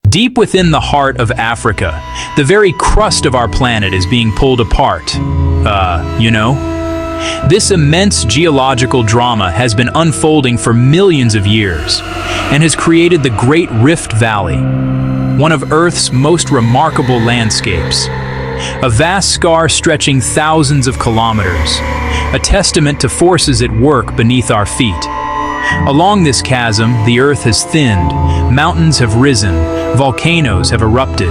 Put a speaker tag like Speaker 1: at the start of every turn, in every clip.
Speaker 1: Deep within the heart of Africa, the very crust of our planet is being pulled apart. You know? This immense geological drama has been unfolding for millions of years and has created the Great Rift Valley, one of Earth's most remarkable landscapes. A vast scar stretching thousands of kilometers, a testament to forces at work beneath our feet. Along this chasm, the Earth has thinned, mountains have risen, volcanoes have erupted.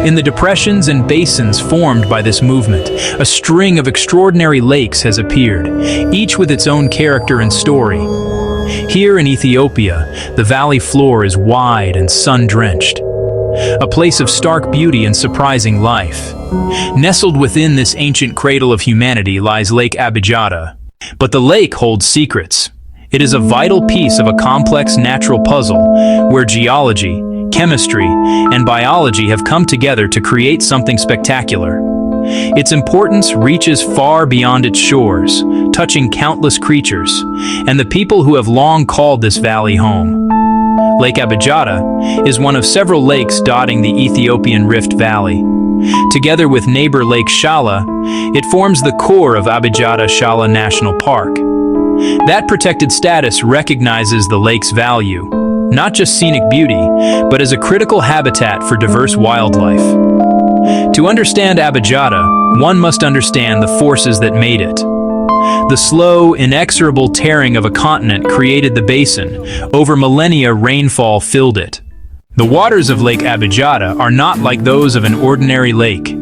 Speaker 1: In the depressions and basins formed by this movement, a string of extraordinary lakes has appeared, each with its own character and story. Here in Ethiopia, the valley floor is wide and sun-drenched, a place of stark beauty and surprising life. Nestled within this ancient cradle of humanity lies Lake Abijata. But the lake holds secrets. It is a vital piece of a complex natural puzzle where geology, chemistry, and biology have come together to create something spectacular. Its importance reaches far beyond its shores, touching countless creatures, and the people who have long called this valley home. Lake Abijata is one of several lakes dotting the Ethiopian Rift Valley. Together with neighbor Lake Shalla, it forms the core of Abijata-Shalla National Park. That protected status recognizes the lake's value, not just scenic beauty, but as a critical habitat for diverse wildlife. To understand Abijata, one must understand the forces that made it. The slow, inexorable tearing of a continent created the basin. Over millennia, rainfall filled it. The waters of Lake Abijata are not like those of an ordinary lake.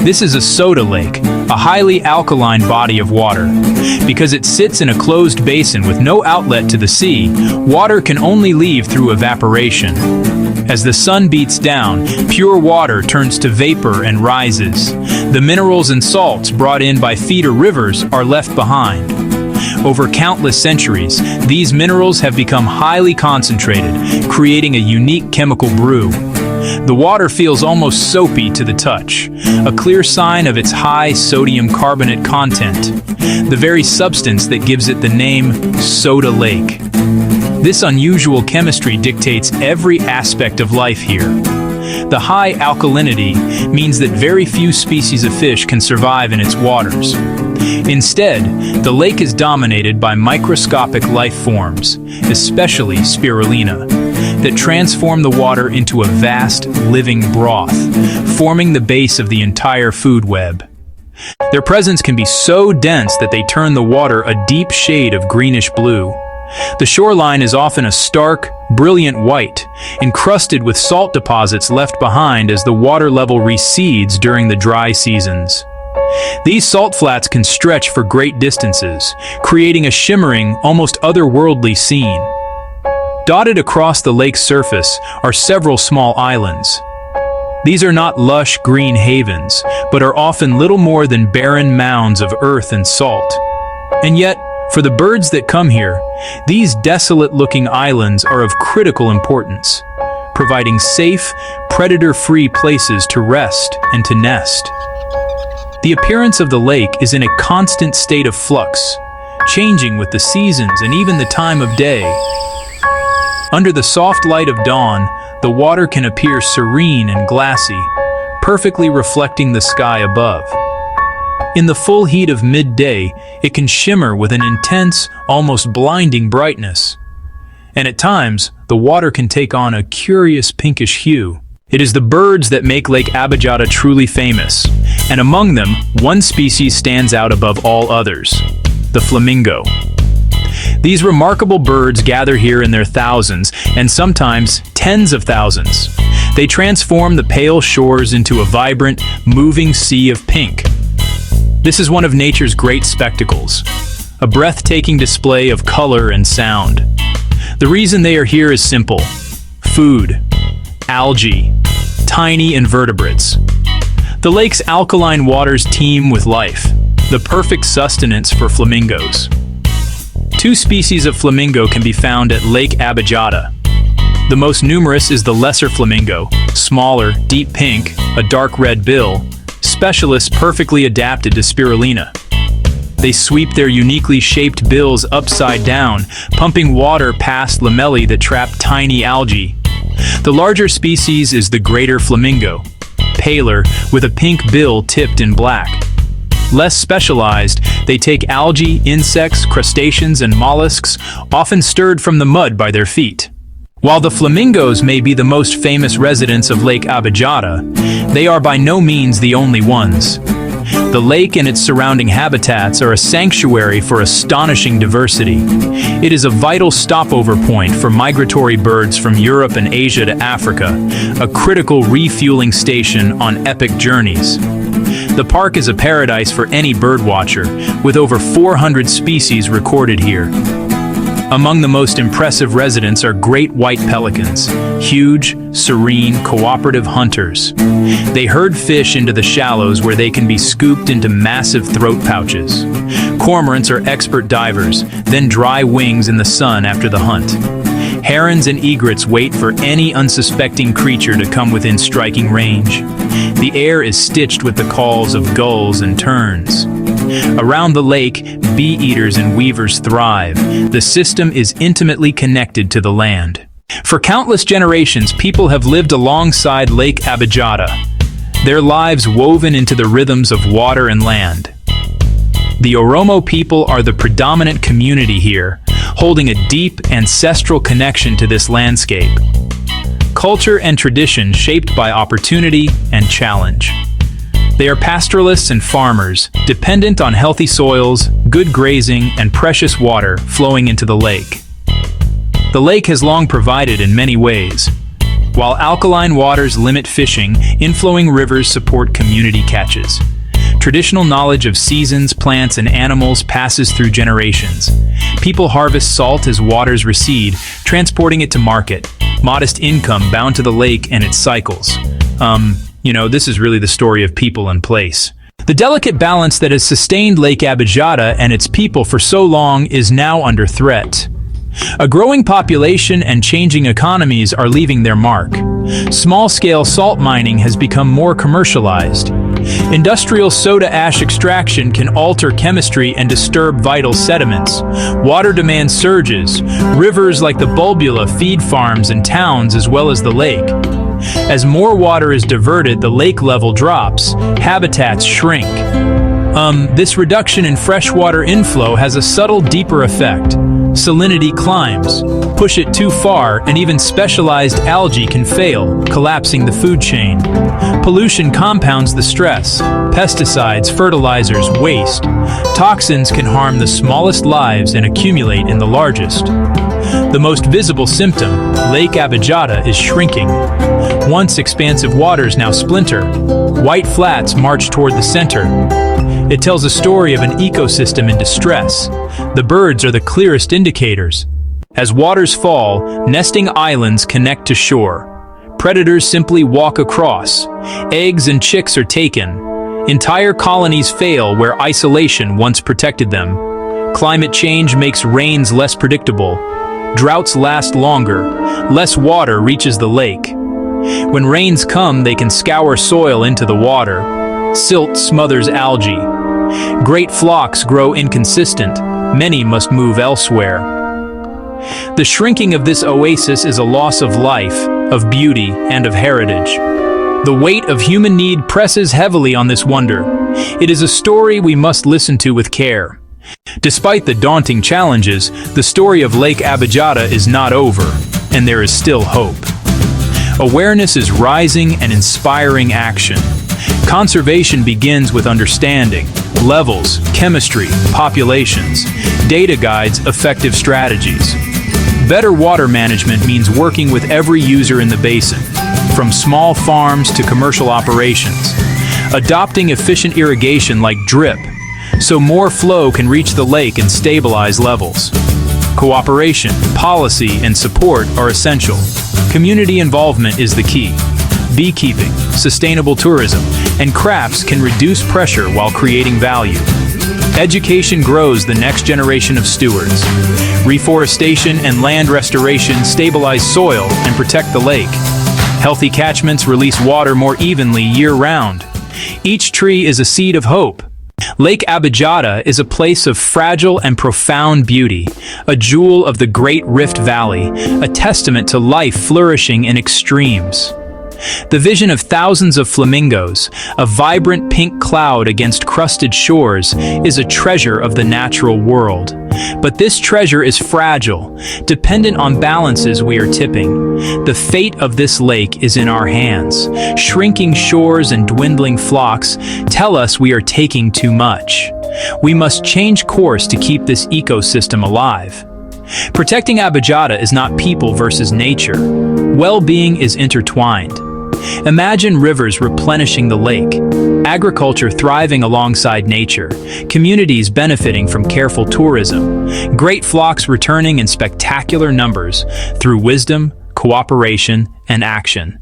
Speaker 1: This is a soda lake, a highly alkaline body of water. Because it sits in a closed basin with no outlet to the sea, water can only leave through evaporation. As the sun beats down, pure water turns to vapor and rises. The minerals and salts brought in by feeder rivers are left behind. Over countless centuries, these minerals have become highly concentrated, creating a unique chemical brew. The water feels almost soapy to the touch, a clear sign of its high sodium carbonate content, the very substance that gives it the name Soda Lake. This unusual chemistry dictates every aspect of life here. The high alkalinity means that very few species of fish can survive in its waters. Instead, the lake is dominated by microscopic life forms, especially spirulina, that transform the water into a vast, living broth, forming the base of the entire food web. Their presence can be so dense that they turn the water a deep shade of greenish blue. The shoreline is often a stark, brilliant white, encrusted with salt deposits left behind as the water level recedes during the dry seasons. These salt flats can stretch for great distances, creating a shimmering, almost otherworldly scene. Dotted across the lake's surface are several small islands. These are not lush green havens, but are often little more than barren mounds of earth and salt. And yet, for the birds that come here, these desolate-looking islands are of critical importance, providing safe, predator-free places to rest and to nest. The appearance of the lake is in a constant state of flux, changing with the seasons and even the time of day. Under the soft light of dawn, the water can appear serene and glassy, perfectly reflecting the sky above. In the full heat of midday, it can shimmer with an intense, almost blinding brightness. And at times, the water can take on a curious pinkish hue. It is the birds that make Lake Abijata truly famous, and among them, one species stands out above all others: the flamingo. These remarkable birds gather here in their thousands, and sometimes tens of thousands. They transform the pale shores into a vibrant, moving sea of pink. This is one of nature's great spectacles, a breathtaking display of color and sound. The reason they are here is simple: food, algae, tiny invertebrates. The lake's alkaline waters teem with life, the perfect sustenance for flamingos. Two species of flamingo can be found at Lake Abijata. The most numerous is the lesser flamingo, smaller, deep pink, a dark red bill, specialists perfectly adapted to spirulina. They sweep their uniquely shaped bills upside down, pumping water past lamellae that trap tiny algae. The larger species is the greater flamingo, paler, with a pink bill tipped in black. Less specialized, they take algae, insects, crustaceans, and mollusks, often stirred from the mud by their feet. While the flamingos may be the most famous residents of Lake Abijata, they are by no means the only ones. The lake and its surrounding habitats are a sanctuary for astonishing diversity. It is a vital stopover point for migratory birds from Europe and Asia to Africa, a critical refueling station on epic journeys. The park is a paradise for any birdwatcher, with over 400 species recorded here. Among the most impressive residents are great white pelicans, huge, serene, cooperative hunters. They herd fish into the shallows where they can be scooped into massive throat pouches. Cormorants are expert divers, then dry wings in the sun after the hunt. Herons and egrets wait for any unsuspecting creature to come within striking range. The air is stitched with the calls of gulls and terns. Around the lake, bee-eaters and weavers thrive. The system is intimately connected to the land. For countless generations, people have lived alongside Lake Abijata, their lives woven into the rhythms of water and land. The Oromo people are the predominant community here, holding a deep ancestral connection to this landscape. Culture and tradition shaped by opportunity and challenge. They are pastoralists and farmers, dependent on healthy soils, good grazing, and precious water flowing into the lake. The lake has long provided in many ways. While alkaline waters limit fishing, inflowing rivers support community catches. Traditional knowledge of seasons, plants, and animals passes through generations. People harvest salt as waters recede, transporting it to market. Modest income bound to the lake and its cycles. This is really the story of people and place. The delicate balance that has sustained Lake Abijata and its people for so long is now under threat. A growing population and changing economies are leaving their mark. Small-scale salt mining has become more commercialized. Industrial soda ash extraction can alter chemistry and disturb vital sediments. Water demand surges. Rivers like the Bulbula feed farms and towns as well as the lake. As more water is diverted, the lake level drops, habitats shrink. This reduction in freshwater inflow has a subtle, deeper effect. Salinity climbs. Push it too far, and even specialized algae can fail, collapsing the food chain. Pollution compounds the stress. Pesticides, fertilizers, waste. Toxins can harm the smallest lives and accumulate in the largest. The most visible symptom, Lake Abijata, is shrinking. Once expansive waters now splinter. White flats march toward the center. It tells a story of an ecosystem in distress. The birds are the clearest indicators. As waters fall, nesting islands connect to shore. Predators simply walk across. Eggs and chicks are taken. Entire colonies fail where isolation once protected them. Climate change makes rains less predictable. Droughts last longer. Less water reaches the lake. When rains come, they can scour soil into the water. Silt smothers algae. Great flocks grow inconsistent. Many must move elsewhere. The shrinking of this oasis is a loss of life, of beauty, and of heritage. The weight of human need presses heavily on this wonder. It is a story we must listen to with care. Despite the daunting challenges, the story of Lake Abijata is not over, and there is still hope. Awareness is rising and inspiring action. Conservation begins with understanding. Levels, chemistry, populations. Data guides effective strategies. Better water management means working with every user in the basin, from small farms to commercial operations. Adopting efficient irrigation like drip, so more flow can reach the lake and stabilize levels. Cooperation, policy, and support are essential. Community involvement is the key. Beekeeping, sustainable tourism, and crafts can reduce pressure while creating value. Education grows the next generation of stewards. Reforestation and land restoration stabilize soil and protect the lake. Healthy catchments release water more evenly year-round. Each tree is a seed of hope. Lake Abijata is a place of fragile and profound beauty, a jewel of the Great Rift Valley, a testament to life flourishing in extremes. The vision of thousands of flamingos, a vibrant pink cloud against crusted shores, is a treasure of the natural world. But this treasure is fragile, dependent on balances we are tipping. The fate of this lake is in our hands. Shrinking shores and dwindling flocks tell us we are taking too much. We must change course to keep this ecosystem alive. Protecting Abijata is not people versus nature. Well-being is intertwined. Imagine rivers replenishing the lake, agriculture thriving alongside nature, communities benefiting from careful tourism, great flocks returning in spectacular numbers through wisdom, cooperation, and action.